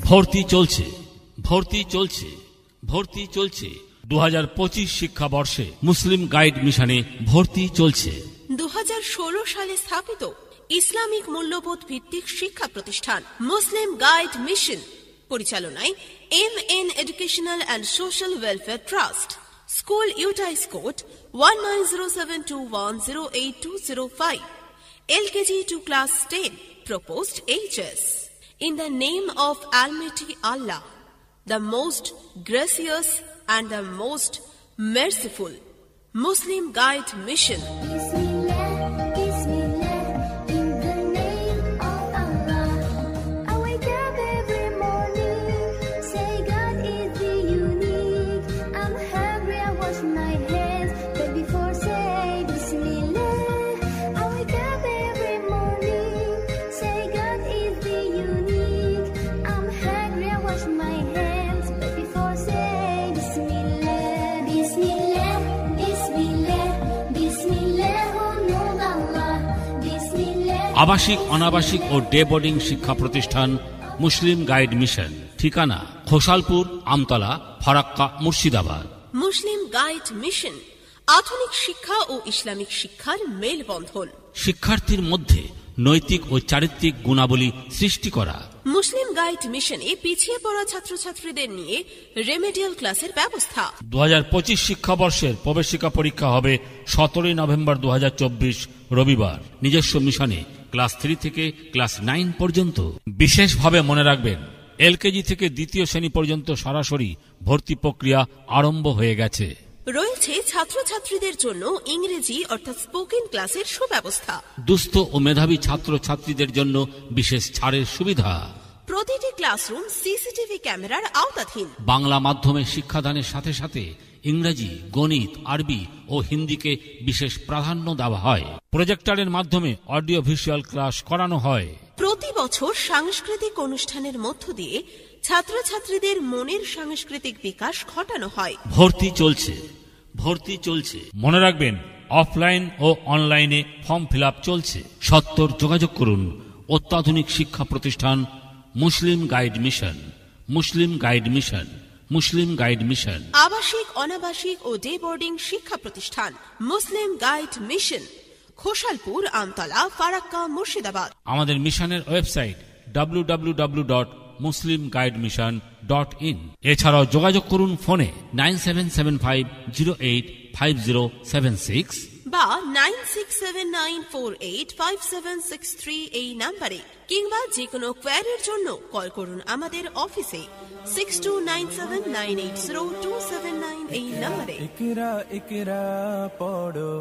ভর্তি চলছে ভর্তি চলছে ভর্তি চলছে 2025 শিক্ষাবর্ষে মুসলিম গাইড মিশনে ভর্তি চলছে। 2016 সালে স্থাপিত ইসলামিক মূল্যবোধ ভিত্তিক শিক্ষা প্রতিষ্ঠান মুসলিম গাইড মিশন পরিচালনায় MN educational and social welfare trust, school UDISE code 190721082005, LKG to class 10, proposed HS. In the name of Almighty Allah, the most gracious and the most merciful, Muslim Guide Mission. আবাসিক, অনাবাসিক ও day boarding শিক্ষা প্রতিষ্ঠান Muslim guide mission. ঠিকানা খোসালপুর, আমতলা, ফারাক্কা, মুর্শিদাবাদ। মুসলিম guide mission আধুনিক শিক্ষা ও Islamic শিক্ষার মেলবন্ধন। শিক্ষার্থীর মধ্যে নৈতিক ও চারিত্রিক গুণাবলী সৃষ্টি করা। মুসলিম গাইড মিশনে পিছিয়ে পড়া ছাত্রছাত্রীদের নিয়ে রেমেডিয়াল ক্লাসের ব্যবস্থা। 2025 শিক্ষাবর্ষের প্রবেশিকা পরীক্ষা হবে 17 নভেম্বর 2024 রবিবার। নিজস্ব মিশনে ক্লাস 3 থেকে ক্লাস 9 পর্যন্ত। বিশেষভাবে মনে রাখবেন, LKG থেকে দ্বিতীয় শ্রেণী পর্যন্ত সরাসরি ভর্তি প্রক্রিয়া আরম্ভ হয়ে গেছে। রয়েছে ছাত্রছাত্রীদের জন্য ইংরেজি অর্থাৎ স্পোকেন ক্লাসের সুব্যবস্থা। দুস্থ ও মেধাবী ছাত্রছাত্রীদের জন্য বিশেষ ছাড়ের সুবিধা। প্রতিটি ক্লাসরুম সিসিটিভি ক্যামেরার আওতাধীন। বাংলা মাধ্যমে শিক্ষাদানের সাথে সাথে ইংরেজি, গণিত, আরবি ও হিন্দিকে বিশেষ প্রাধান্য দেওয়া হয়। প্রজেক্টরের মাধ্যমে অডিও ভিজুয়াল ক্লাস করানো হয়। প্রতি বছর সাংস্কৃতিক অনুষ্ঠানের মধ্য দিয়ে ছাত্রছাত্রীদের মনের সাংস্কৃতিক বিকাশ ঘটানো হয়। ভর্তি চলছে ভর্তি চলছে। মনে রাখবেন, অফলাইন ও অনলাইনে ফর্ম ফিল আপ চলছে। সত্বর যোগাযোগ করুন। অত্যাধুনিক শিক্ষা প্রতিষ্ঠান মুসলিম গাইড মিশন। মুসলিম গাইড মিশন। মুসলিম গাইড মিশন। আবাসিক, অনাবাসিক ও ডে বোর্ডিং শিক্ষা প্রতিষ্ঠান Muslim guide mission, Khosalpur, Amtala, Farakka, Murshidabad. আমাদের মিশনের ওয়েবসাইট www.muslimguidemission.in। এছাড়াও যোগাযোগ করুন ফোনে 9775085076 বা 9679485763 এই নাম্বারে, কিংবা যে কোনো কোয়ারির জন্য কল করুন আমাদের অফিসে 6297980279 এই নাম্বারে। ইকরা ইকরা পড়ো,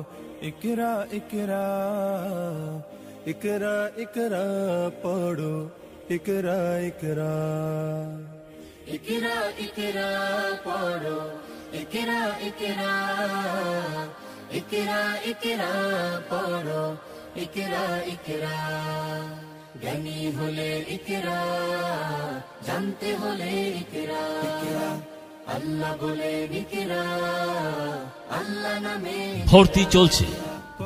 ইকরা ইকরা, ইকরা ইকরা পড়ো, ইকরা ইকরা, ইকরা ইকরা পড়ো, ইকরা ইকরা, ইকরা ইকরা পড়ো, ইকরা ইকরা। জ্ঞানী হলে ইকরা, জানতে হলে ইকরা, আল্লাহ বলে ইকরা, আল্লাহ নামে। ভর্তি চলছে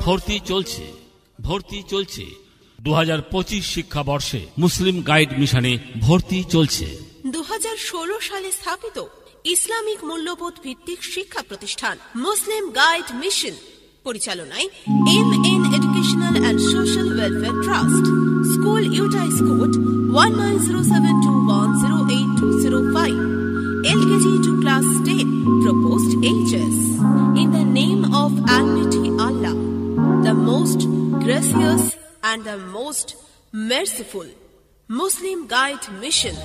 ভর্তি চলছে ভর্তি চলছে। 2025 শিক্ষাবর্ষে মুসলিম গাইড মিশনে ভর্তি চলছে। 2016 সালে স্থাপিত ইসলামিক মূল্যবোধ ভিত্তিক শিক্ষা প্রতিষ্ঠান মুসলিম গাইড মিশন পরিচালনায় MN educational and social welfare trust, school UDISE code 190721082005, LKG to class 10, proposed HS. In the name of Almighty Allah, the most gracious and the most merciful, Muslim Guide Mission.